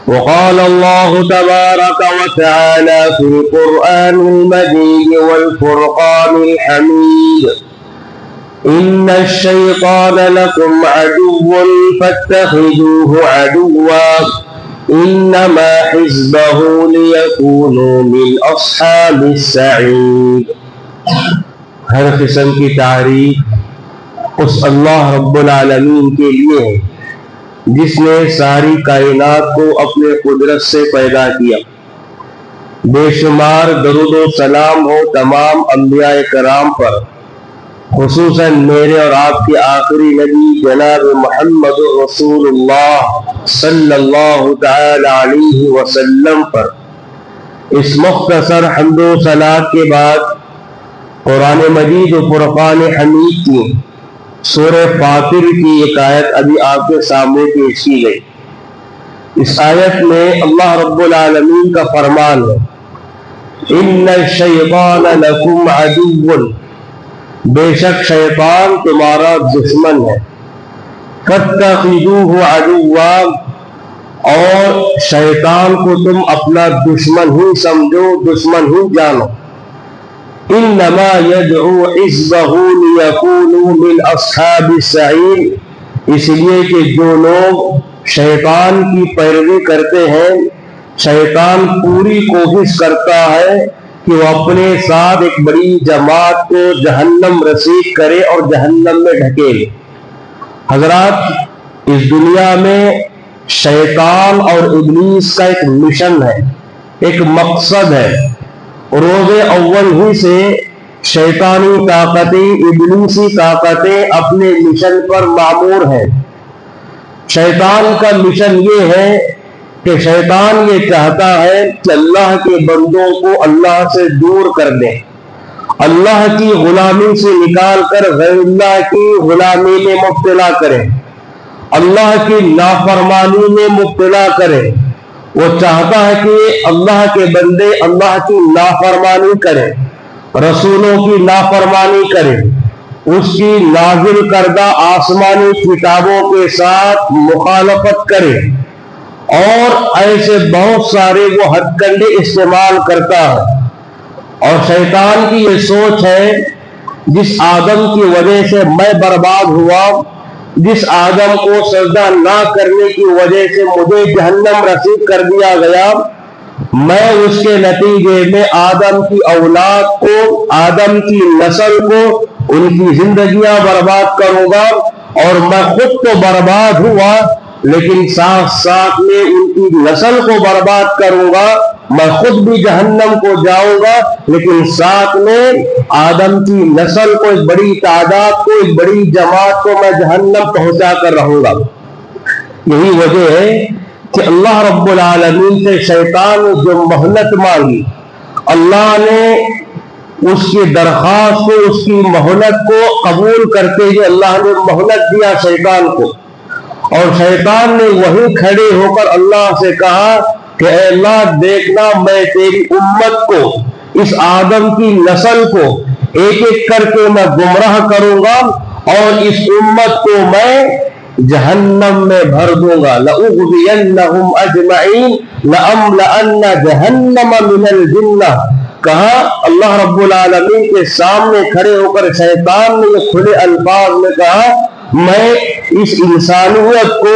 وقال الله تبارك وتعالى في القرآن المجيد والفرقان الحميد إن الشيطان لكم عدو فاتخذوه عدوا إنما حزبه ليكونوا من أصحاب السعير. ہر قسم کی تعریف اس اللہ رب العالمین کے لیے ہے جس نے ساری کائنات کو اپنے قدرت سے پیدا کیا. بے شمار درود و سلام ہو تمام انبیاء کرام پر، خصوصاً میرے اور آپ کے آخری نبی جناب محمد رسول اللہ صلی اللہ تعالی علیہ وسلم پر. اس مختصر حمد و صلات کے بعد قرآن مجید و فرقان حمید کی سورہ فاطر کی ایک آیت ابھی آپ کے سامنے پیش کی گئی. اس آیت میں اللہ رب العالمین کا فرمان ہے ان الشیطان لکم عدو، بے شک شیطان تمہارا دشمن ہے. فاتخذوہ عدوا، اور شیطان کو تم اپنا دشمن ہی سمجھو، دشمن ہی جانو. انما يدعو حزبه ليكونوا من اصحاب السعير، اس لیے کہ جو لوگ شیطان کی پیروی کرتے ہیں، شیطان پوری کوشش کرتا ہے کہ وہ اپنے ساتھ ایک بڑی جماعت کو جہنم رسید کرے اور جہنم میں ڈھکیلے. حضرات، اس دنیا میں شیطان اور ابلیس کا ایک مشن ہے، ایک مقصد ہے. روز اول ہی سے شیطانی طاقتیں، ابلیسی طاقتیں اپنے مشن پر مامور ہیں. شیطان کا مشن یہ ہے کہ شیطان یہ چاہتا ہے کہ اللہ کے بندوں کو اللہ سے دور کر دے، اللہ کی غلامی سے نکال کر غیر اللہ کی غلامی میں مبتلا کرے، اللہ کی نافرمانی میں مبتلا کرے. وہ چاہتا ہے کہ اللہ کے بندے اللہ کی نافرمانی کریں، رسولوں کی نافرمانی کریں، اس کی نازل کردہ آسمانی کتابوں کے ساتھ مخالفت کریں، اور ایسے بہت سارے وہ ہتھ کنڈے استعمال کرتا ہے. اور شیطان کی یہ سوچ ہے جس آدم کی وجہ سے میں برباد ہوا، جس آدم کو سجدہ نہ کرنے کی وجہ سے مجھے جہنم رسید کر دیا گیا، میں اس کے نتیجے میں آدم کی اولاد کو، آدم کی نسل کو، ان کی زندگیاں برباد کروں گا. اور میں خود تو برباد ہوا لیکن ساتھ ساتھ میں ان کی نسل کو برباد کروں گا. میں خود بھی جہنم کو جاؤں گا لیکن ساتھ میں آدم کی نسل کو، ایک بڑی تعداد کو، ایک بڑی جماعت کو میں جہنم پہنچا کر رہوں گا. یہی وجہ ہے کہ اللہ رب العالمین سے شیطان نے جو مہلت مانگی، اللہ نے اس کی درخواست کو، اس کی مہلت کو قبول کرتے ہوئے اللہ نے مہلت دیا شیطان کو. اور شیطان نے وہیں کھڑے ہو کر اللہ سے کہا کہ اے اللہ، دیکھنا میں تیری امت کو، اس آدم کی نسل کو ایک ایک کر کے میں گمراہ کروں گا اور اس امت کو میں جہنم میں بھر دوں گا. لَأُغْوِيَنَّهُمْ أَجْمَعِينَ لَأَمْلَأَنَّ جَهَنَّمَ مِنَ الْجِنَّةِ. کہا اللہ رب العالمین کے سامنے کھڑے ہو کر شیطان نے یہ کھلے الفاظ میں کہا میں اس انسانیت کو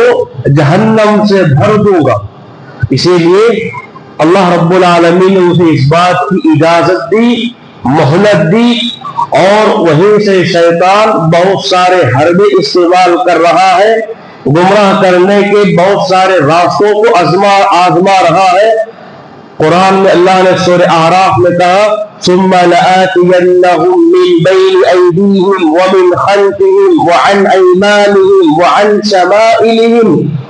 جہنم سے بھر دوں گا. اسی لیے اللہ رب العالمین نے اسے اس بات کی اجازت دی، مہلت دی، اور وہیں سے شیطان بہت سارے حربے استعمال کر رہا ہے، گمراہ کرنے کے بہت سارے راستوں کو آزما رہا ہے. قرآن میں اللہ نے سورہ اعراف میں کہا ثم لآتینہم من بین ایدیہم ومن خلفہم وعن ایمانہم وعن شمائلہم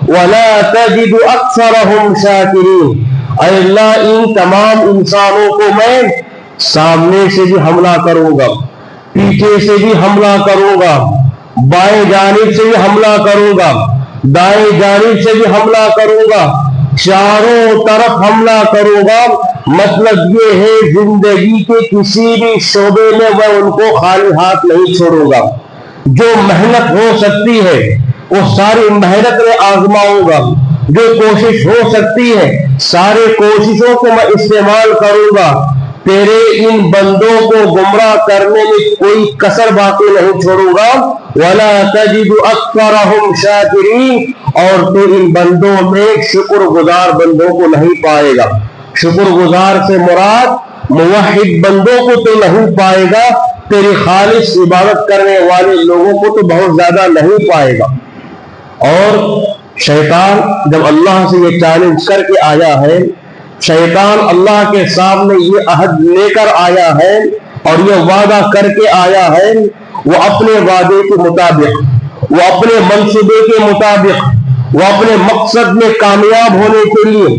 ولا تجد اکثرہم شاکرین. اے اللہ، ان تمام انسانوں کو میں سامنے سے بھی حملہ کروں گا، پیچھے سے بھی حملہ کروں گا، بائیں جانب سے بھی حملہ کروں گا، دائیں جانب سے بھی حملہ کروں گا، چاروں طرف حملہ کروں گا. مطلب یہ ہے زندگی کے کسی بھی شعبے میں میں ان کو خالی ہاتھ نہیں چھوڑوں گا. جو محنت ہو سکتی ہے وہ ساری محنت میں آزماؤں گا، جو کوشش ہو سکتی ہے سارے کوششوں کو میں استعمال کروں گا، تیرے ان بندوں کو گمراہ کرنے میں کوئی کسر باقی نہیں چھوڑوں گا۔ وَلَا تَجِدُ أَكْثَرَهُمْ شَاكِرِينَ، اور تو ان بندوں میں شکر گزار بندوں کو نہیں پائے گا۔ شکر گزار سے مراد موحد بندوں کو تو نہیں پائے گا، تیری خالص عبادت کرنے والے لوگوں کو تو بہت زیادہ نہیں پائے گا۔ اور شیطان جب اللہ سے یہ چیلنج کر کے آیا ہے، شیطان اللہ کے سامنے یہ عہد لے کر آیا ہے اور یہ وعدہ کر کے آیا ہے، وہ اپنے وعدے کے مطابق، وہ اپنے منصوبے کے مطابق، وہ اپنے مقصد میں کامیاب ہونے کے لیے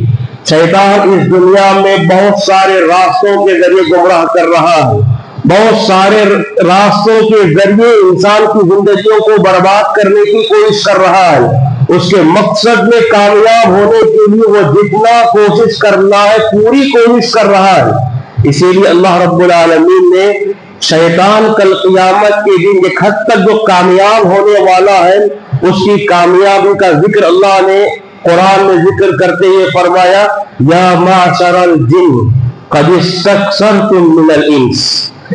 شیطان اس دنیا میں بہت سارے راستوں کے ذریعے گمراہ کر رہا ہے، بہت سارے راستوں کے ذریعے انسان کی زندگیوں کو برباد کرنے کی کوشش کر رہا ہے۔ اس کے مقصد میں کامیاب ہونے کے لیے وہ جتنا کوشش کرنا ہے پوری کوشش کر رہا ہے۔ اسی لیے اللہ رب العالمین نے شیطان کل قیامت کے دن ایک حد تک جو کامیاب ہونے والا ہے اس کی کامیابی کا ذکر اللہ نے قرآن میں ذکر کرتے ہوئے فرمایا، یا معشر الجن قد استکثرتم من الانس،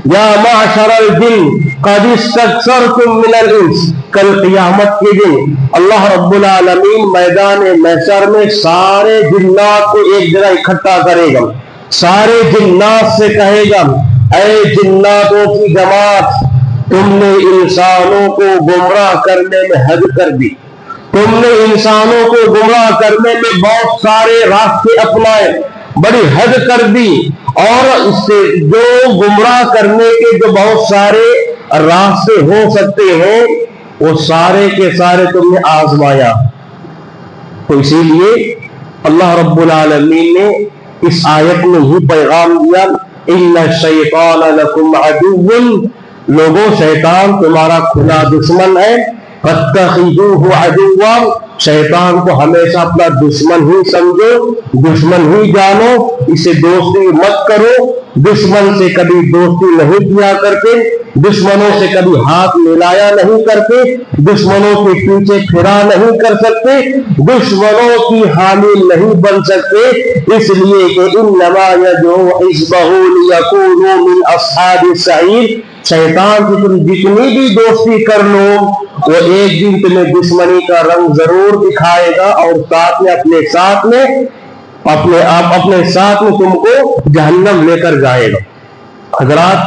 یا معشر الجن قد استکثرتم من الانس۔ کل قیامت کے دن اللہ رب العالمین میدان محشر میں سارے جنات کو ایک جگہ اکٹھا کرے گا، سارے جنات سے کہے گا، اے جناتوں کی جماعت، تم نے انسانوں کو گمراہ کرنے میں حد کر دی، تم نے انسانوں کو گمراہ کرنے میں بہت سارے راستے اپنائے، بڑی حد کر دی، اور اس سے جو گمراہ کرنے کے جو بہت سارے راستے ہو سکتے ہیں وہ سارے کے سارے تم نے آزمایا۔ تو اسی لیے اللہ رب العالمین نے اس آیت میں ہی پیغام دیا، ان الشیطان لکم عدو، لوگوں شیطان تمہارا کھلا دشمن ہے، فاتخذوہ عدوا، شیطان کو ہمیشہ اپنا دشمن ہی سمجھو، دشمن ہی جانو، اسے دوستی مت کرو، دشمن سے کبھی دوستی نہیں کیا کرتے، دشمنوں سے کبھی ہاتھ ملایا نہیں کرتے، دشمنوں کے پیچھے پھرا نہیں کر سکتے، دشمنوں کی حامی نہیں بن سکتے، اس لیے کہ انما یدعو حزبہ لیکونوا من اصحاب السعیر، شیطان کی تم جتنی بھی دوستی کر لو وہ ایک دن تمہیں دشمنی کا رنگ ضرور دکھائے گا، اور ساتھ میں اپنے ساتھ میں تم کو جہنم لے کر جائے گا۔ حضرات،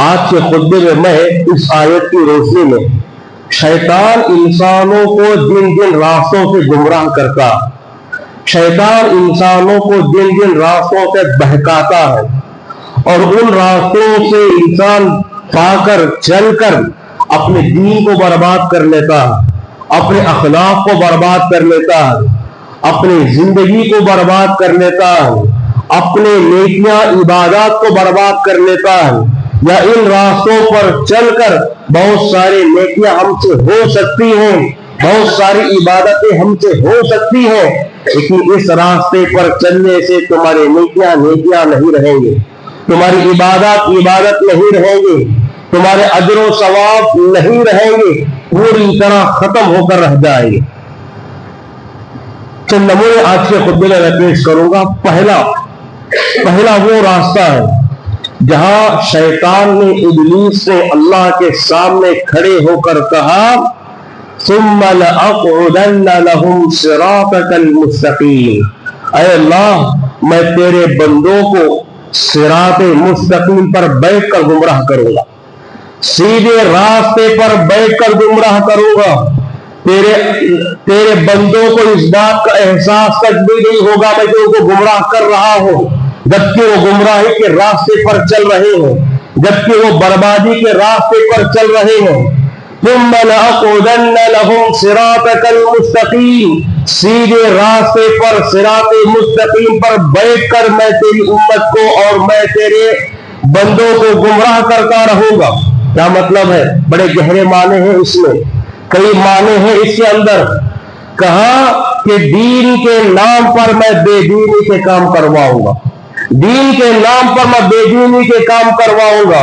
آج کے خطبے میں میں اس آیت کی روشنی میں شیطان انسانوں کو جن جن راستوں سے گمراہ کرتا، شیطان انسانوں کو جن جن راستوں سے بہکاتا ہے، اور ان راستوں سے انسان پا کر چل کر اپنے دین کو برباد کر لیتا ہے، اپنے اخلاق کو برباد کر لیتا ہے، اپنی زندگی کو برباد کر لیتا ہے، اپنے نیکیاں عبادات کو برباد کر لیتا ہے، یا ان راستوں پر چل کر بہت ساری نیکیاں ہم سے ہو سکتی ہیں، بہت ساری عبادتیں ہم سے ہو سکتی ہیں، لیکن اس راستے پر چلنے سے تمہاری نیکیاں نہیں رہیں گے، تمہاری عبادت نہیں رہیں گے، تمہارے اجر و ثواب نہیں رہیں گے، پوری طرح ختم ہو کر رہ جائیں گے۔ چند نمونے آج کے خطبے میں پیش کروں گا۔ پہلا وہ راستہ ہے جہاں شیطان نے، ابلیس نے اللہ کے سامنے کھڑے ہو کر کہا، ثم لأقعدن لهم صراطك المستقیم، اے اللہ میں تیرے بندوں کو صراط مستقیم پر بیٹھ کر گمراہ کروں گا، سیدھے راستے پر بیٹھ کر گمراہ کروں گا، تیرے بندوں کو اس بات کا احساس تک بھی نہیں ہوگا میں جو ان کو گمراہ کر رہا ہوں، جبکہ وہ گمراہی کے راستے پر چل رہے ہیں، جبکہ وہ بربادی کے راستے پر چل رہے ہیں۔ ثم لأقعدن لهم صراطك المستقیم، سیدھے راستے پر صراط مستقیم پر بیٹھ کر میں تیری امت کو اور میں تیرے بندوں کو گمراہ کرتا رہوں گا۔ کیا مطلب ہے؟ بڑے گہرے معنی ہیں اس میں، کئی معنی ہیں اس کے اندر۔ کہا کہ دین کے نام پر میں بے دینی کے کام کرواؤں گا، دین کے نام پر میں بے دینی کے کام کرواؤں گا،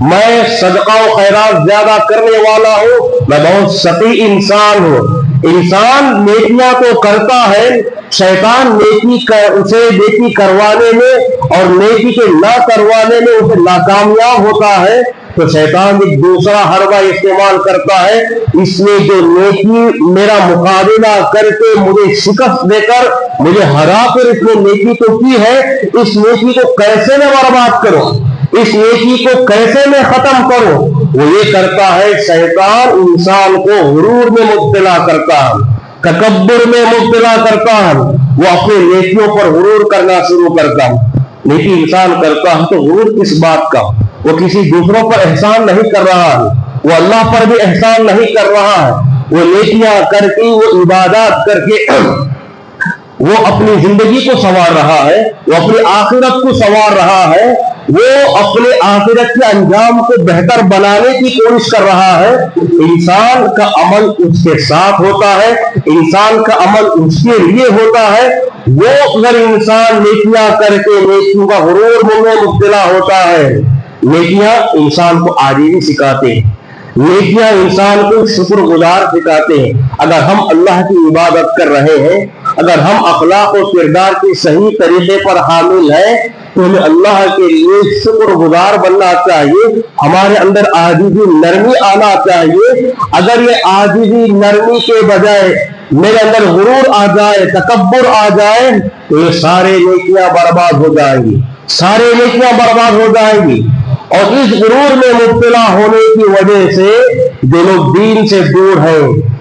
میں صدقہ و خیرات زیادہ کرنے والا ہوں، میں بہت سخی انسان ہوں۔ انسان نیکیاں تو کرتا ہے، شیطان اسے نیکی کروانے میں اور نیکی کے نہ کروانے میں اسے ناکامیاب ہوتا ہے، تو شیطان ایک دوسرا حربہ استعمال کرتا ہے، اس نے جو نیکی میرا مقابلہ کر کے مجھے شکست دے کر مجھے ہرا کر اس نے نیکی تو کی ہے، اس نیکی کو کیسے میں برباد کروں، اس نیکی کو کیسے میں ختم کروں۔ وہ یہ کرتا ہے، شیطان انسان کو غرور میں مبتلا کرتا ہے، تکبر میں مبتلا کرتا ہے، وہ اپنے نیکیوں پر غرور کرنا شروع کرتا ہے۔ نیکی انسان کرتا ہے تو غرور کس بات کا؟ وہ کسی دوسروں پر احسان نہیں کر رہا ہے، وہ اللہ پر بھی احسان نہیں کر رہا ہے، وہ نیکیاں کر کے، وہ عبادات کر کے وہ اپنی زندگی کو سنوار رہا ہے، وہ اپنی آخرت کو سنوار رہا ہے، وہ اپنے آخرت کے انجام کو بہتر بنانے کی کوشش کر رہا ہے۔ انسان کا عمل اس کے ساتھ ہوتا ہے، انسان کا عمل اس کے لیے ہوتا ہے۔ وہ اگر انسان نیکیاں کر کے نیکیوں کا غرور میں مبتلا ہوتا ہے، نیکیاں انسان کو عاجزی سکھاتے ہیں، نیکیاں انسان کو شکر گزار سکھاتے ہیں۔ اگر ہم اللہ کی عبادت کر رہے ہیں، اگر ہم اخلاق و کردار کے صحیح طریقے پر حامل ہیں، تو ہمیں اللہ کے لیے شکر گزار بننا چاہیے، ہمارے اندر عاجزی نرمی آنا چاہیے۔ اگر یہ عاجزی نرمی کے بجائے میرے اندر غرور آ جائے، تکبر آ جائے، تو یہ سارے نیکیاں برباد ہو جائیں گی، سارے نیکیاں برباد ہو جائیں گی۔ اور اس غرور میں مبتلا ہونے کی وجہ سے جو لوگ دین سے دور ہیں،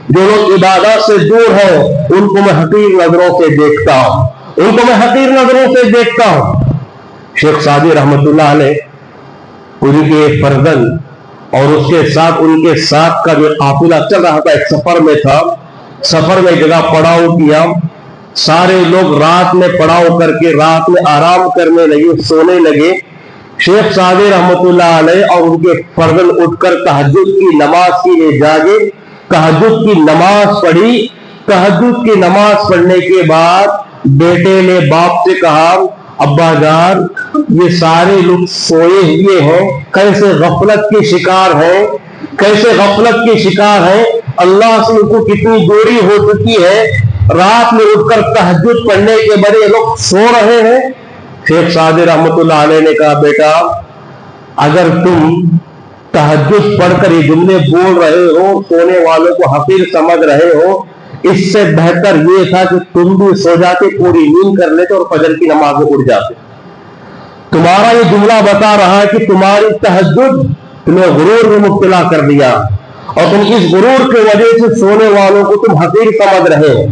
جو لوگ عبادت سے دور ہیں، ان کو میں حقیر نظروں سے دیکھتا ہوں، ان کو میں حقیر نظروں سے دیکھتا ہوں۔ شیخ سعدی رحمت اللہ علیہ، ان کے فرزند اور اس کے ساتھ ان کے ساتھ کا جو قافلہ چل رہا تھا، ایک سفر میں تھا، سفر میں جگہ پڑاؤ کیا، سارے لوگ رات میں پڑاؤ کر کے رات میں آرام کرنے لگے، سونے لگے۔ شیخ سعدی رحمت اللہ علیہ اور ان کے فرزند اٹھ کر تہجد کی نماز کے لیے جاگے، تہجد کی نماز پڑھی۔ تہجد کی نماز پڑھنے کے بعد بیٹے نے باپ سے کہا، ابا جان، یہ سارے لوگ سوئے ہوئے ہیں، کیسے غفلت کے شکار ہیں، کیسے غفلت کے شکار ہیں، اللہ سے ان کو کتنی دوری ہو چکی ہے، رات میں اٹھ کر تہجد پڑھنے کے بڑے لوگ سو رہے ہیں۔ شیخ سعدی رحمت اللہ علیہ نے کہا، بیٹا، اگر تم تہجد پڑھ کر یہ جملے بول رہے ہو، سونے والوں کو حقیر سمجھ رہے ہو، اس سے بہتر یہ تھا کہ تم بھی سو جاتے، پوری نیند کر لیتے اور فجر کی نماز میں اٹھ جاتے۔ تمہارا یہ جملہ بتا رہا ہے کہ تمہاری تہجد تمہیں غرور میں مبتلا کر دیا، اور تم اس غرور کی وجہ سے سونے والوں کو تم حقیر سمجھ رہے ہو۔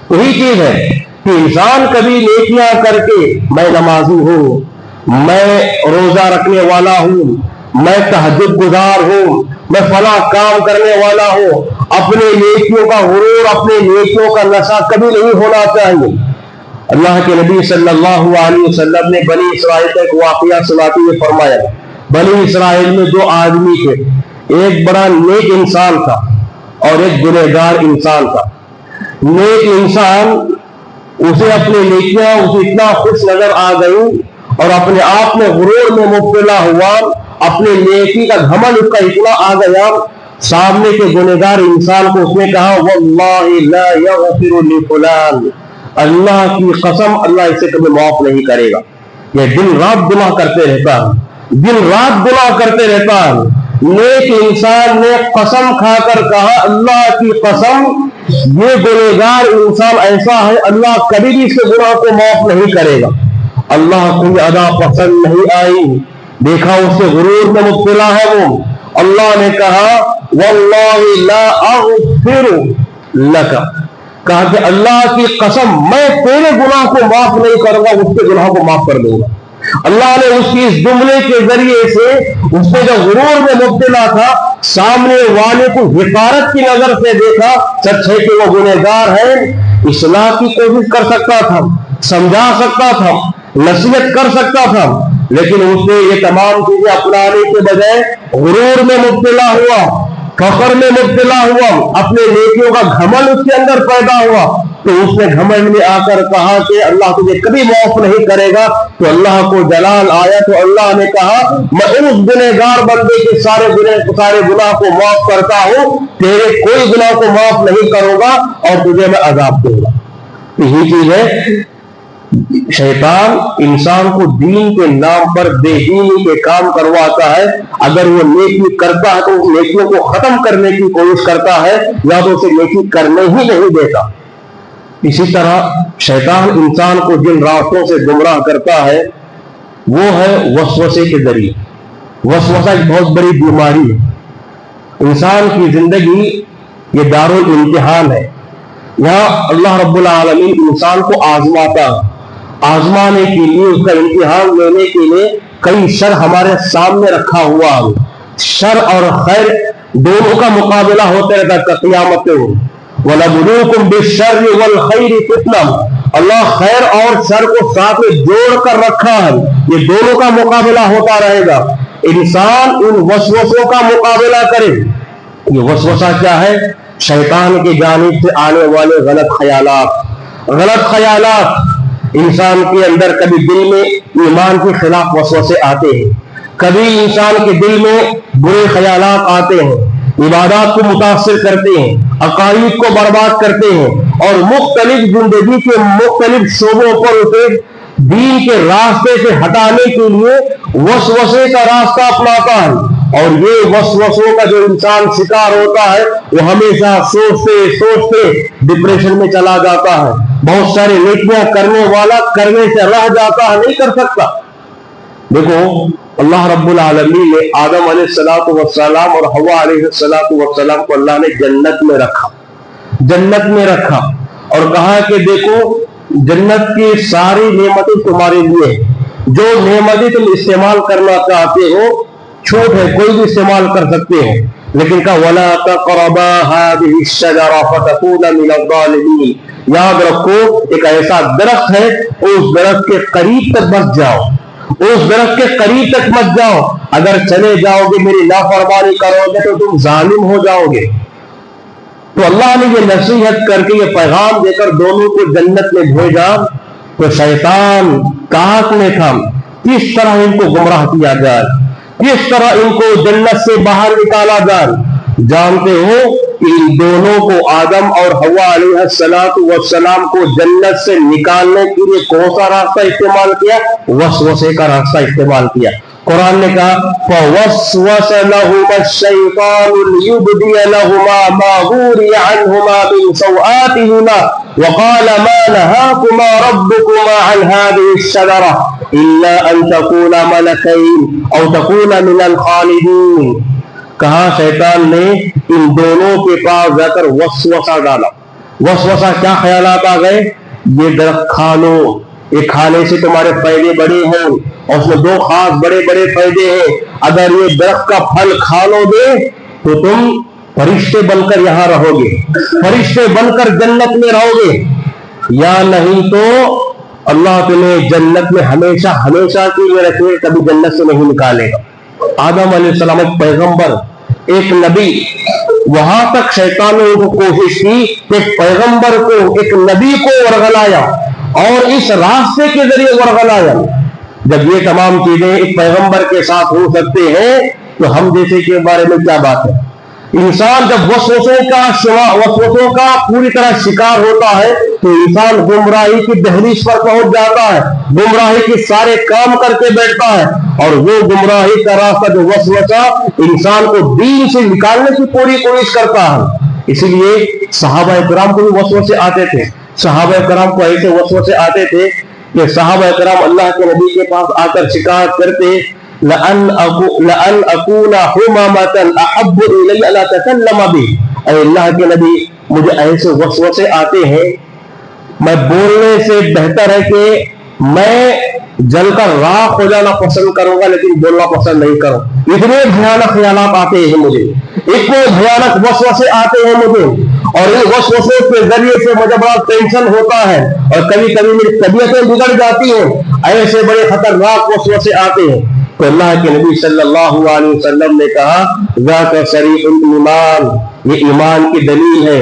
وہی چیز ہے کہ انسان کبھی نیکیاں کر کے، میں نمازی ہوں، میں روزہ رکھنے والا ہوں، میں تہجد گزار ہوں، میں فلاں کام کرنے والا ہوں، اپنے نیکیوں کا غرور، اپنے نیکیوں کا نشہ کبھی نہیں ہونا چاہیے۔ اللہ کے نبی صلی اللہ علیہ وسلم نے بنی اسرائیل کا ایک واقعہ سناتے ہوئے فرمایا، بنی اسرائیل میں دو آدمی تھے، ایک بڑا نیک انسان تھا اور ایک گنہگار انسان تھا۔ نیک انسان، اسے اپنے نیکیاں اسے اتنا خوش نظر آ گئی اور اپنے آپ میں غرور میں مبتلا ہوا، اپنے نیکی کا گھمنڈ اس کا اتنا آ گیا، سامنے کے گنہگار انسان کو اس نے کہا، واللہ لا یغفر لفلان، اللہ کی قسم، اللہ اسے کبھی معاف نہیں کرے گا، یہ دن رات گناہ کرتے رہتا ہے، دن رات گناہ کرتے رہتا ہے۔ نیک انسان نے قسم کھا کر کہا، اللہ کی قسم، یہ گنہگار انسان ایسا ہے، اللہ کبھی بھی اس کے گناہ کو معاف نہیں کرے گا۔ اللہ کو یہ ادا پسند نہیں آئی، دیکھا اس سے غرور میں مبتلا ہے وہ۔ اللہ نے کہا، واللہ لا اغفر لک، کہا کہ اللہ کی قسم، میں تیرے گناہ کو معاف نہیں کروں گا، اس کے گناہ کو معاف کر دوں گا۔ اللہ نے اس کی اس جملے کے ذریعے سے، اس نے جو غرور میں مبتلا تھا، سامنے والے کو حقارت کی نظر سے دیکھا، سچ ہے کہ وہ گنہگار ہے، اصلاح کی کوشش کر سکتا تھا، سمجھا سکتا تھا، نصیحت کر سکتا تھا، لیکن اس نے یہ تمام چیزیں اپنانے کے بجائے غرور میں مبتلا ہوا، فخر میں مبتلا ہوا، اپنے نیکیوں کا گھمنڈ اس کے اندر پیدا ہوا، تو اس نے گھمنڈ میں آ کر کہا کہ اللہ تجھے کبھی معاف نہیں کرے گا، تو اللہ کو جلال آیا تو اللہ نے کہا میں اس گنہگار بندے کے سارے گناہ کو معاف کرتا ہوں، تیرے کوئی گناہ کو معاف نہیں کروں گا اور تجھے میں عذاب دوں گا۔ یہی چیز ہے، شیطان انسان کو دین کے نام پر بے دینی کے کام کرواتا ہے۔ اگر وہ نیکی کرتا ہے تو اس نیکیوں کو ختم کرنے کی کوشش کرتا ہے، یا تو اسے نیکی کرنے ہی نہیں دیتا۔ اسی طرح شیطان انسان کو جن راستوں سے گمراہ کرتا ہے وہ ہے وسوسے کے ذریعے۔ وسوسہ ایک بہت بڑی بیماری ہے۔ انسان کی زندگی یہ دارالامتحان ہے، یہاں اللہ رب العالمین انسان کو آزماتا ہے۔ آزمانے کے لیے، اس کا امتحان لینے کے لیے کئی شر ہمارے سامنے رکھا ہوا ہے۔ شر اور خیر دونوں کا مقابلہ ہوتے رہتا ہے قیامت میں۔ وَنَبْلُوكُمْ بِالشَّرِّ وَالْخَيْرِ فِتْنَةً، اللہ خیر اور شر کو ساتھ میں جوڑ کر رکھا ہے، یہ دونوں کا مقابلہ ہوتا رہے گا۔ انسان ان وسوسوں کا مقابلہ کرے۔ یہ وسوسہ کیا ہے؟ شیطان کی جانب سے آنے والے غلط خیالات۔ انسان کے اندر کبھی دل میں ایمان کے خلاف وسوسے آتے ہیں، کبھی انسان کے دل میں برے خیالات آتے ہیں، عبادات کو متاثر کرتے ہیں، عقائد کو برباد کرتے ہیں، اور مختلف زندگی کے مختلف شعبوں پر اسے دین کے راستے سے ہٹانے کے لیے وسوسے کا راستہ اپناتا ہے۔ اور یہ وسوسوں کا جو انسان شکار ہوتا ہے وہ ہمیشہ سوچتے ڈپریشن میں چلا جاتا ہے۔ بہت سارے نیکیاں کرنے والا کرنے سے رہ جاتا ہے، نہیں کر سکتا۔ دیکھو اللہ رب العالمین نے آدم علیہ السلام اور حوا علیہ السلام کو اللہ نے جنت میں رکھا اور کہا کہ دیکھو جنت کی ساری نعمتیں تمہارے لیے، جو نعمتیں تم استعمال کرنا چاہتے ہو چھوٹ ہے، کوئی بھی استعمال کر سکتے ہو، لیکن کہا وَلَا تَقْرَبَا هَٰذِهِ الشَّجَرَةَ فَتَكُونَ مِنَ الظَّالِمِينَ، یاد رکھو ایک ایسا درخت ہے، اس درخت کے قریب تک مت جاؤ، اس درخت کے قریب تک مت جاؤ، اگر چلے جاؤ گے میری نافرمانی کرو گے تو تم ظالم ہو جاؤ گے۔ تو اللہ نے یہ نصیحت کر کے یہ پیغام دے کر دونوں کو جنت میں بھیجا، تو شیطان تاک میں تھا کس طرح ان کو گمراہ کیا جائے، کس طرح ان کو جنت سے باہر نکالا جائے۔ جانتے ہو ان دونوں کو آدم اور حوا علیہ السلام کو جنت سے نکالنے کے لیے کون سا راستہ استعمال کیا؟ وسوسے کا راستہ استعمال کیا۔ قرآن نے کہا فَوَسْوَسَ لَهُمَا الشَّيْطَانُ لِيُبْدِيَ لَهُمَا مَا وُورِيَ عَنْهُمَا مِنْ سَوْآتِهِمَا وَقَالَ مَا نَهَاكُمَا رَبُّكُمَا عَنْ هَٰذِهِ الشَّجَرَةِ إِلَّا أَن تَكُونَا مَلَكَيْنِ أَوْ تَكُونَا مِنَ الْخَالِدِينَ۔ کہا شیطان نے ان دونوں کے پاس جا کر وسوسہ ڈالا۔ وسوسہ کیا خیالات آ گئے؟ یہ درخت کھا لو، یہ کھانے سے تمہارے فائدے بڑے ہیں، اور اس میں دو خاص بڑے بڑے فائدے ہیں۔ اگر یہ درخت کا پھل کھا لو گے تو تم فرشتے بن کر یہاں رہو گے، فرشتے بن کر جنت میں رہو گے، یا نہیں تو اللہ تمہیں جنت میں ہمیشہ کے لیے رکھے، کبھی جنت سے نہیں نکالے گا۔ آدم علیہ السلام ایک پیغمبر، ایک نبی، وہاں تک شیطان نے ان کو کوشش کی کہ پیغمبر کو، ایک نبی کو ورغلایا اور اس راستے کے ذریعے ورغلایا۔ جب یہ تمام چیزیں ایک پیغمبر کے ساتھ ہو سکتے ہیں تو ہم جیسے کے بارے میں کیا بات ہے؟ انسان جب وسوسوں کا پوری طرح شکار ہوتا ہے تو انسان گمراہی کی دہلیز پر پہنچ جاتا ہے، گمراہی کے سارے کام کر کے بیٹھتا ہے، اور وہ گمراہی کا راستہ جو وسوسہ انسان کو دین سے نکالنے کی پوری کوشش کرتا ہے۔ اسی لیے صحابہ کرام کو بھی وسوسے آتے تھے، صحابہ کرام کو ایسے وسوسے آتے تھے کہ صحابہ کرام اللہ کے نبی کے پاس آ کر شکایت کرتے لَأَنْ أَكُونَ حُمَامَةً أَحَبُّ إِلَيَّ أَلَّا أَتَكَلَّمَ بِهِ، اے اللہ کے نبی مجھے ایسے وسوسے آتے ہیں، میں بولنے سے بہتر ہے کہ میں جل کر راکھ ہو جانا پسند کروں گا لیکن بولنا پسند نہیں کروں۔ اتنے بھیانک خیالات آتے ہیں مجھے، اتنے بھیانک وسوسے آتے ہیں مجھے، اور ان وسوسوں کے ذریعے سے مجھے بڑا ٹینشن ہوتا ہے، اور کبھی کبھی میری طبیعتیں بگڑ جاتی ہیں، ایسے بڑے خطرناک وسوسے آتے ہیں۔ تو اللہ کے نبی صلی اللہ علیہ وسلم نے کہا ذاک صریح الایمان، یہ ایمان کی دلیل ہے۔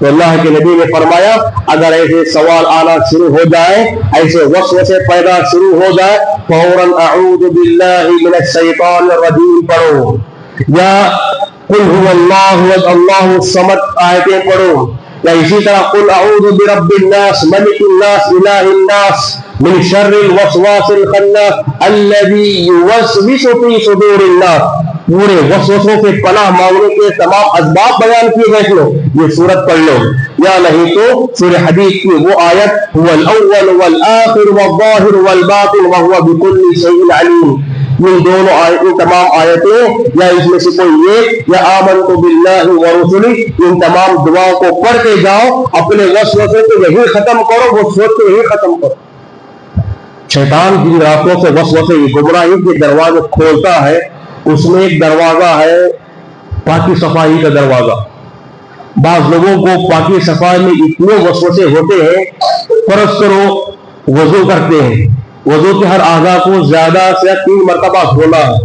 تو اللہ کے نبی نے فرمایا اگر ایسے سوال آنا شروع ہو جائے، ایسے وسوسے پیدا شروع ہو جائے، فوراً اعوذ باللہ من الشیطان الرجیم پڑھو، یا قل هو اللہ اللہ الصمد آیتیں پڑھو، یا اسی طرح قل اعوذ برب الناس ملک الناس الہ الناس من شر الوسواس الخناس الذی یوسوس فی صدور الناس۔ پورے وسوسوں سے پناہ مانگنے کے تمام اسباب بیان کیے گئے، لو یہ سورت پڑھ لو، یا نہیں تو سورہ حدید کی وہ آیت هو الاول والآخر والظاہر والباطن وهو بكل شيء علیم، یہ دونوں آیتیں تمام آیتیں یا اس میں سے کوئی ایک یا آمنت باللہ ورسلہ، ان تمام دعاؤں کو پڑھتے جاؤ، اپنے وسوسے کو یہی ختم کرو، وہ سوچ کو یہی ختم کرو۔ شیطان جن راستوں سے وسوسے گمراہی کے دروازے کھولتا ہے، اس میں ایک دروازہ ہے پاکی صفائی کا دروازہ۔ بعض لوگوں کو پاکی صفائی میں اتنے وسوسے ہوتے ہیں، فرض کرو وضو کرتے ہیں، وضو کے ہر اعضاء کو زیادہ سے 3 مرتبہ دھونا ہے،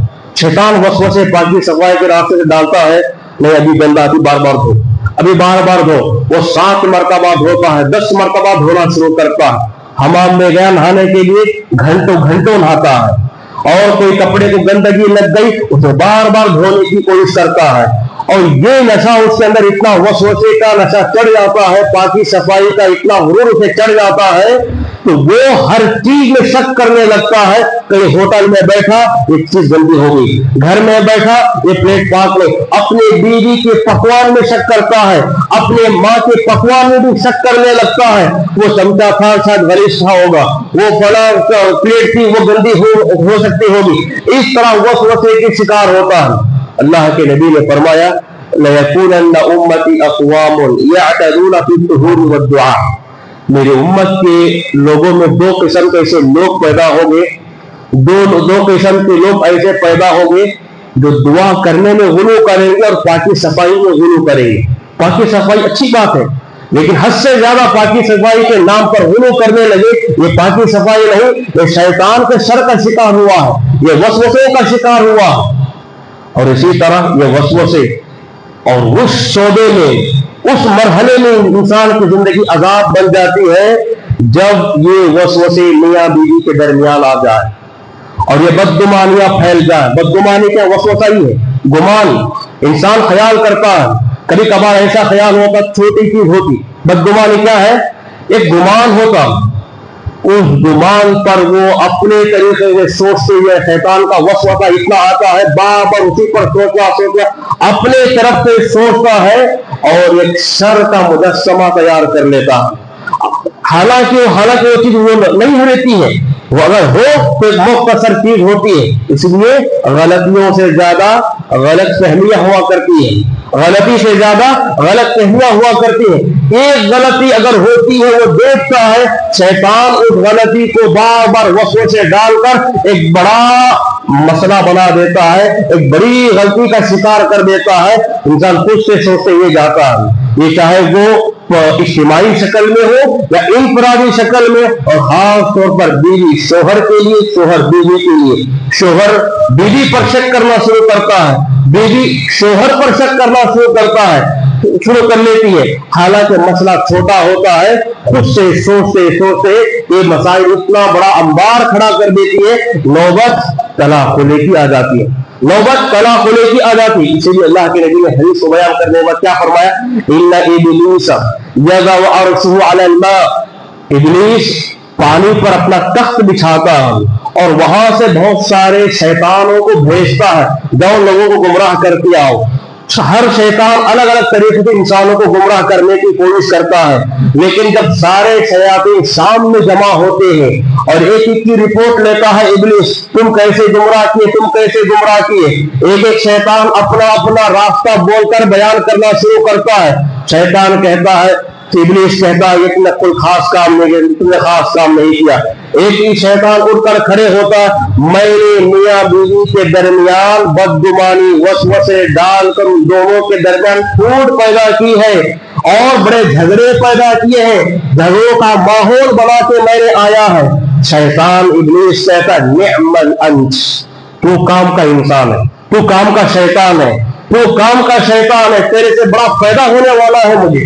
شیطان وسوسے پاکی صفائی کے راستے سے ڈالتا ہے، نہیں ابھی گندا، ابھی بار بار دھو، ابھی بار بار دھو، وہ 7 مرتبہ دھوتا ہے، 10 مرتبہ دھونا شروع کرتا ہے، حمام میں گیا نہانے کے لیے گھنٹوں گھنٹوں نہاتا ہے، اور کوئی کپڑے کو گندگی لگ گئی اسے بار بار دھونے کی کوشش کرتا ہے، اور یہ نشہ اس کے اندر اتنا وسوسے کا نشہ چڑھ جاتا ہے، پاکی صفائی کا اتنا غرور اسے چڑھ جاتا ہے تو وہ ہر چیز میں شک کرنے لگتا ہے۔ کہیں ہوٹل میں بیٹھا ایک چیز گندی ہو گئی، گھر میں بیٹھا یہ پلیٹ پاک میں، اپنے بیوی کے پکوان میں شک کرتا ہے، اپنے ماں کے پکوان میں بھی شک کرنے لگتا ہے، وہ چمچا تھا شاید غلیظ تھا ہوگا، وہ بڑا پلیٹ تھی وہ گندی ہو سکتی ہوگی، اس طرح وسوسے کے شکار ہوتا ہے۔ اللہ کے نبی نے فرمایا لَيَكُونَنَّ أُمَّتِي أَقْوَامٌ يَعْتَدُونَ فِي الطُّهُورِ وَالدُّعَاءِ، میرے امت کے لوگوں میں 2 قسم کے ایسے لوگ پیدا ہوں گے، دو قسم کے لوگ ایسے پیدا ہوں گے جو دعا کرنے میں غلو کریں گے اور پاکی صفائی میں غلو کریں گے۔ پاکی صفائی اچھی بات ہے، لیکن حد سے زیادہ پاکی صفائی کے نام پر غلو کرنے لگے، یہ پاکی صفائی نہیں، یہ شیطان کے شر کا شکار ہوا ہے، یہ وسوسوں کا شکار ہوا۔ اور اسی طرح یہ وسوسے اور اس شعبے میں، اس مرحلے میں انسان کی زندگی عذاب بن جاتی ہے جب یہ وسوسے میاں بیوی کے درمیان آ جائے اور یہ بدگمانیاں پھیل جائیں۔ بدگمانی کیا؟ وسوسہ ہی ہے، گمان۔ انسان خیال کرتا ہے، کبھی کبھار ایسا خیال ہوتا چھوٹی چیز ہوتی، بدگمانی کیا ہے؟ ایک گمان ہوتا، اس گمان پر وہ اپنے طریقے سے سوچتے ہوئے شیطان کا وسوسہ اتنا آتا ہے، بار بار اسی پر سوچا اپنے طرف سے سوچتا ہے اور ایک شر کا مجسمہ تیار کر لیتا ہے، حالانکہ وہ چیز وہ نہیں رہتی ہے، وہ اگر ہو تو ایک مختصر چیز ہوتی ہے۔ اس لیے غلطیوں سے زیادہ غلط فہمیاں ہوا کرتی ہیں، غلطی سے زیادہ غلط فہمیاں ہوا کرتی ہیں۔ ایک غلطی اگر ہوتی ہے وہ دیکھتا ہے، شیطان اس غلطی کو بار بار وسوسے ڈال کر ایک بڑا مسئلہ بنا دیتا ہے، ایک بڑی غلطی کا شکار کر دیتا ہے، انسان خود سے سوچتے ہوئے جاتا ہے، یہ چاہے وہ اجتماعی شکل میں ہو یا انفرادی شکل میں، اور خاص طور پر بیوی شوہر کے لیے، شوہر بیوی کے لیے۔ شوہر بیوی پر شک کرنا شروع کرتا ہے، بیوی شوہر پر شک کرنا شروع کر لیتی ہے، حالانکہ مسئلہ چھوٹا ہوتا ہے، خود سے سوچتے یہ مسائل اتنا بڑا انبار کھڑا کر دیتی ہے، نوبت طلاق خلے کی آ جاتی ہے، نوبت طلاق خلے کی آ جاتی ہے۔ اسی لیے اللہ کے نبی نے حدیث کو بیان کرنے کے بعد کیا فرمایا؟ ان ابلیس یضع عرشہ علی الماء، ابلیس پانی پر اپنا تخت بچھاتا ہے اور وہاں سے بہت سارے شیطانوں کو بھیجتا ہے، جاؤ لوگوں کو گمراہ کر کے آؤ۔ ہر شیطان الگ الگ طریقے سے انسانوں کو گمراہ کرنے کی کوشش کرتا ہے، لیکن جب سارے شیاطین سامنے جمع ہوتے ہیں اور ایک ایک کی رپورٹ لیتا ہے ابلیس، تم کیسے گمراہ کیے، تم کیسے گمراہ کیے، ایک ایک شیطان اپنا اپنا راستہ بول کر بیان کرنا شروع کرتا ہے۔ شیطان کہتا ہے، ابلیس کہتا ہے یہ کوئی خاص کام نہیں کیا، تم نے خاص کام نہیں کیا۔ ایک ہی شیطان اٹھ کر کھڑے ہوتا ہے، میں نے میاں بیوی کے درمیان بدگمانی وسوسے ڈال کر ان دونوں کے درمیان پھوٹ پیدا کی ہے اور بڑے جھگڑے پیدا کیے ہیں، جھگڑوں کا ماحول بنا کے میں نے آیا ہے۔ شیطان ابلیس کہتا ہے نعم الانت، تو کام کا انسان ہے، تو کام کا شیطان ہے، تو کام کا شیطان ہے، تیرے سے بڑا فائدہ ہونے والا ہے مجھے،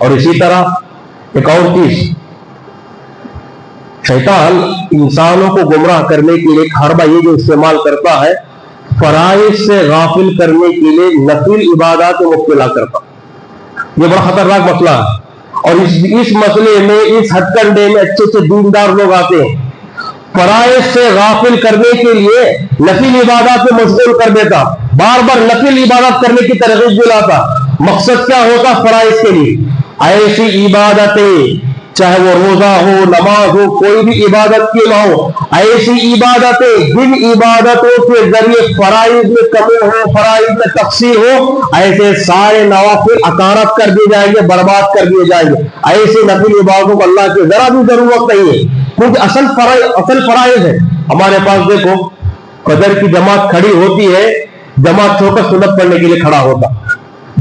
اور اسی طرح ایک اور چیز، شیطان انسانوں کو گمراہ کرنے کے لیے ایک حربہ یہ جو استعمال کرتا ہے، فرائض سے غافل کرنے کے لیے نفل عبادات میں مبتلا کرتا. یہ بڑا خطرناک مسئلہ ہے، اور اس مسئلے میں، اس ہتھ کنڈے میں اچھے اچھے دیندار لوگ آتے ہیں. فرائض سے غافل کرنے کے لیے نفل عبادات میں مشغول کر دیتا، بار بار نفل عبادت کرنے کی ترغیب دلاتا. مقصد کیا ہوتا؟ فرائض کے لیے ایسی عبادتیں، چاہے وہ روزہ ہو، نماز ہو، کوئی بھی عبادت کی نہ ہو، ایسی عبادتیں جن عبادتوں کے ذریعے فرائض میں کمی ہو، فرائض میں تقصیر ہو، ایسے سارے نوافل اکارت کر دیے جائیں گے، برباد کر دیے جائیں گے. ایسی نفل عبادتوں کو اللہ کی ذرا بھی ضرورت نہیں ہے، کیونکہ اصل فرائض ہے. ہمارے پاس دیکھو، فجر کی جماعت کھڑی ہوتی ہے، جماعت چھوڑ کر سنت پڑھنے کے لیے کھڑا ہوتا،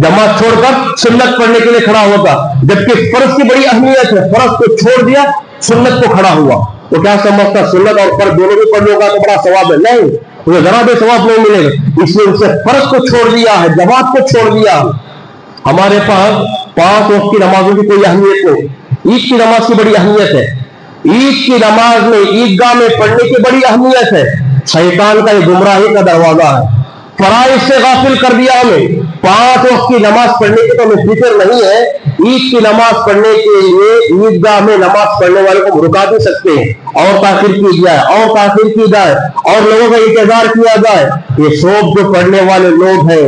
جماعت چھوڑ کر سنت پڑھنے کے لیے کھڑا ہوتا، جبکہ فرض کی بڑی اہمیت ہے. فرض کو چھوڑ دیا، سنت کو کھڑا ہوا، تو کیا سمجھتا سنت اور فرض دونوں بھی پڑھنے کا تو بڑا ثواب ہے؟ نہیں، مجھے ذرا بھی ثواب نہیں ملے گا. اس لیے اسے فرض کو چھوڑ دیا ہے، جماعت کو چھوڑ دیا. ہمارے پاس 5 وقت کی نمازوں کی کوئی اہمیت نہیں. عید کی نماز کی بڑی اہمیت ہے، عید کی نماز میں عیدگاہ میں پڑھنے کی بڑی اہمیت ہے. شیطان کا یہ گمراہی کا دروازہ ہے. فرائض سے غافل کر دیا ہمیں. 5 وقت کی نماز پڑھنے کی تو ہمیں فکر نہیں ہے، عید کی نماز پڑھنے کے لیے عیدگاہ میں نماز پڑھنے والے کو رکا بھی سکتے ہیں، اور تاخیر کی جائے، اور تاخیر کی جائے، اور لوگوں کا انتظار کیا جائے. یہ سب جو پڑھنے والے لوگ ہیں،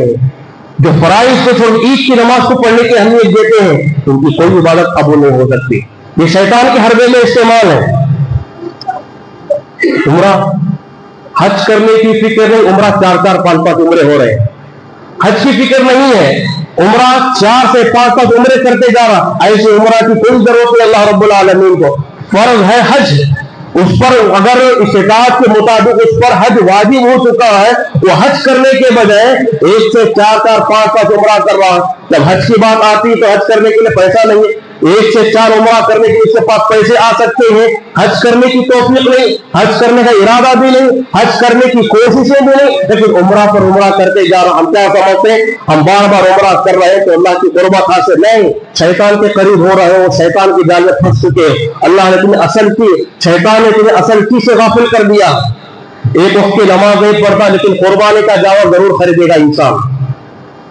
جو فرائض کو چھوڑ عید کی نماز کو پڑھنے کی اہمیت دیتے ہیں، ان کی کوئی عبادت قبول نہیں ہو سکتی. یہ شیطان کے حربے میں استعمال ہے. عمرہ حج کرنے کی فکر نہیں، عمرہ 4 5 عمرے ہو رہے ہیں. حج کی فکر نہیں ہے، عمرہ 4 سے 5 عمرے کرتے جا رہا. ایسے عمرہ کی کوئی ضرورت نہیں. اللہ رب العالمین کو فرض ہے حج، اس پر اگر استطاعت کے مطابق اس پر حج واجب ہو چکا ہے، وہ حج کرنے کے بجائے 1 سے 4 5 عمرہ کر رہا. جب حج کی بات آتی تو حج کرنے کے لیے پیسہ نہیں ہے. 1 سے 4 عمرہ کرنے کے لیے اس کے پاس پیسے آ سکتے ہیں، حج کرنے کی توفیق نہیں، حج کرنے کا ارادہ بھی نہیں، حج کرنے کی کوششیں بھی نہیں، لیکن عمرہ پر عمرہ کرتے جا رہا. ہم کیا سمجھتے ہیں؟ ہم بار بار عمرہ کر رہے ہیں تو اللہ کی قربت حاصل. نہیں، شیطان کے قریب ہو رہے ہو، شیطان کی جال میں پھنس چکے. اللہ نے تمہیں شیطان نے تمہیں اصل کی سے غافل کر دیا. ایک وقت کی نماز نہیں پڑھتا، لیکن قربانی کا جانور ضرور خریدے گا انسان.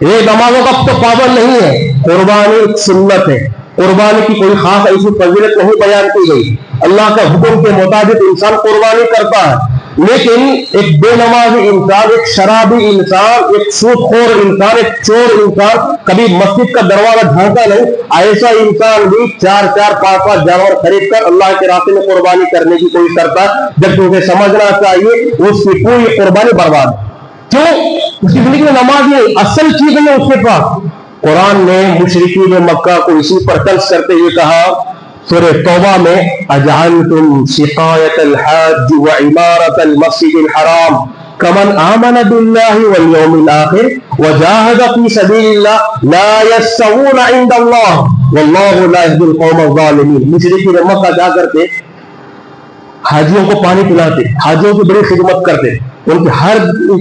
یہ نمازوں کا تو پابند نہیں ہے. قربانی ایک سنت ہے، قربانی کی کوئی خاص ایسی فضیلت نہیں بیان کی گئی. اللہ کے حکم کے مطابق انسان قربانی کرتا ہے، لیکن ایک بے نمازی انسان، ایک شرابی انسان، ایک سود خور انسان، ایک چور انسان کبھی مسجد کا دروازہ ڈھانکتا نہیں. ایسا انسان بھی 4 5 جانور خرید کر اللہ کے راستے میں قربانی کرنے کی کوشش کرتا ہے، جبکہ اسے سمجھنا چاہیے اس کی پوری قربانی برباد. کیوں؟ اس کی زندگی میں نماز نہیں، اصل چیز نہیں اس کے پاس. قرآن نے مشرکین مکہ کو اسی پر طنز کرتے ہوئے کہا سورہ توبہ میں، اجعلتم سقایۃ الحاج وعمارۃ المسجد الحرام کمن آمن باللہ والیوم الآخر وجاہد فی سبیل اللہ لا یستوون عند اللہ واللہ لا یہدی القوم الظالمین. مشرکین مکہ جا کر کے حاجیوں کو پانی پلاتے، حاجیوں کی بڑی خدمت کرتے، ان کی ہر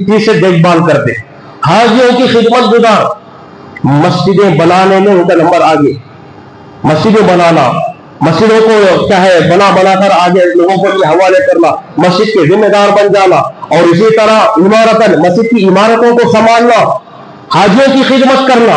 چیز سے دیکھ بھال کرتے، حاجیوں کی خدمت گزار. مسجدیں بنانے میں ان کا نمبر آگے. مسجدیں بنانا، مسجدوں کو کیا ہے بنا کر آگے لوگوں کو یہ حوالے کرنا، مسجد کے ذمہ دار بن جانا، اور اسی طرح عمارتاً مسجد کی عمارتوں کو سنبھالنا، حاجیوں کی خدمت کرنا،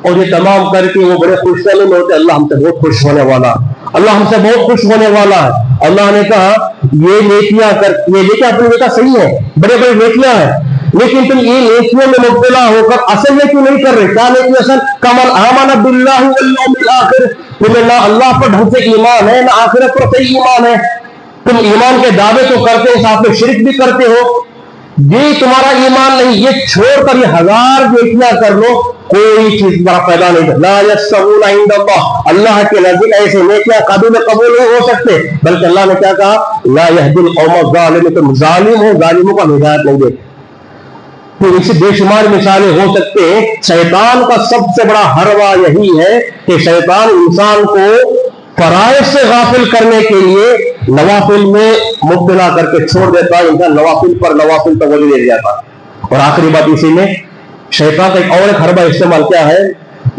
اور یہ تمام کر کے وہ بڑے خوش میں ہوتے. اللہ ہم سے بہت خوش ہونے والا، اللہ ہم سے بہت خوش ہونے والا ہے. اللہ نے کہا یہ نیکیاں اپنی جگہ صحیح ہے، بڑے بڑے نیکیاں ہیں، لیکن تم یہ نیکیوں میں مبتلا ہو کر اصل نیکی نہیں کر رہے. کیا نیکی اصل؟ کمن آمن باللہ والیوم الآخر. تمہیں نہ اللہ پر ڈھنگ سے ایمان ہے، نہ آخرت پر صحیح ایمان ہے. تم ایمان کے دعوے تو کرتے ہو، ساتھ میں شرک بھی کرتے ہو. یہ تمہارا ایمان نہیں. یہ چھوڑ کر یہ 1000 نیکیاں کر لو، کوئی چیز بڑا پیدا نہیں. لا یستوون عند اللہ، اللہ کے نزدیک ایسے نیکیاں قابل قبول نہیں ہو سکتے. بلکہ اللہ نے کیا کہا؟ لا یہدی القوم الظالمین. تم ظالم ہو، ظالموں کا ہدایت نہیں دیتے. تو اس سے بے شمار مثالیں ہو سکتے ہیں. شیطان کا سب سے بڑا حربہ یہی ہے کہ شیطان انسان کو فرائض سے غافل کرنے کے لیے نوافل میں مبتلا کر کے چھوڑ دیتا ہے. انسان نوافل پر نوافل توجہ دے جاتا ہے. اور آخری بات اسی میں شیطان کا ایک اور حربہ استعمال کیا ہے